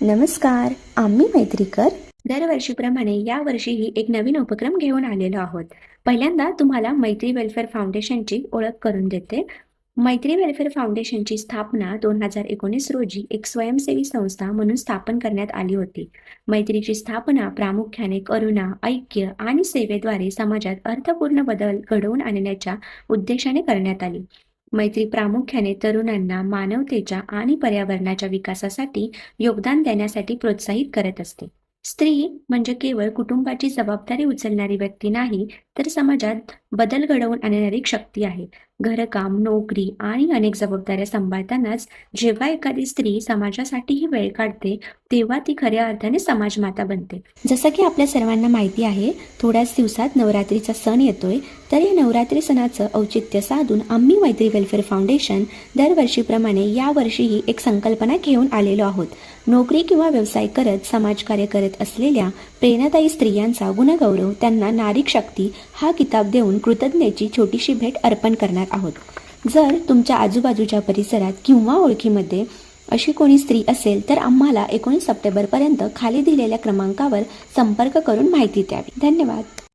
नमस्कार, आम्ही मैत्रीकर दरवर्षीप्रमाणे यावर्षीही एक नवीन उपक्रम घेऊन आलेलो आहोत. पहिल्यांदा तुम्हाला मैत्री वेलफेअर फाउंडेशनची ओळख करून देते. मैत्री वेलफेअर फाउंडेशनची स्थापना 2019 रोजी एक स्वयंसेवी संस्था म्हणून स्थापन करण्यात आली होती. मैत्रीची स्थापना प्रामुख्याने करुणा, ऐक्य आणि सेवेद्वारे समाजात अर्थपूर्ण बदल घडवून आणण्याच्या उद्देशाने करण्यात आली. मैत्री प्रामुख्याने तरुणांना मानवतेच्या आणि पर्यावरणाच्या विकासासाठी योगदान देण्यासाठी प्रोत्साहित करत असते. स्त्री म्हणजे केवळ कुटुंबाची जबाबदारी उचलणारी व्यक्ती नाही, तर समाजात बदल घडवून आणणारी शक्ती आहे. घरकाम, नोकरी आणि अनेक जबाबदाऱ्या सांभाळतानाच जेव्हा एखादी स्त्री समाजासाठीही वेळ काढते, तेव्हा ती खऱ्या अर्थाने समाजमाता बनते. जसं की आपल्या सर्वांना माहिती आहे, थोड्याच दिवसात नवरात्रीचा सण येतोय. तर या नवरात्री सणाचं औचित्य साधून आम्ही मैत्री वेलफेअर फाउंडेशन दरवर्षीप्रमाणे यावर्षीही एक संकल्पना घेऊन आलेलो आहोत. नोकरी किंवा व्यवसाय करत समाजकार्य करत असलेल्या प्रेरणादायी स्त्रियांचा गुणगौरव, त्यांना नारी शक्ती हा किताब देऊन कृतज्ञतेची छोटीशी भेट अर्पण करणार आहोत. जर तुमच्या आजूबाजूच्या परिसरात किंवा ओळखीमध्ये अशी कोणी स्त्री असेल तर आम्हाला 19 सप्टेंबरपर्यंत खाली दिलेल्या क्रमांकावर संपर्क करून माहिती द्यावी. धन्यवाद.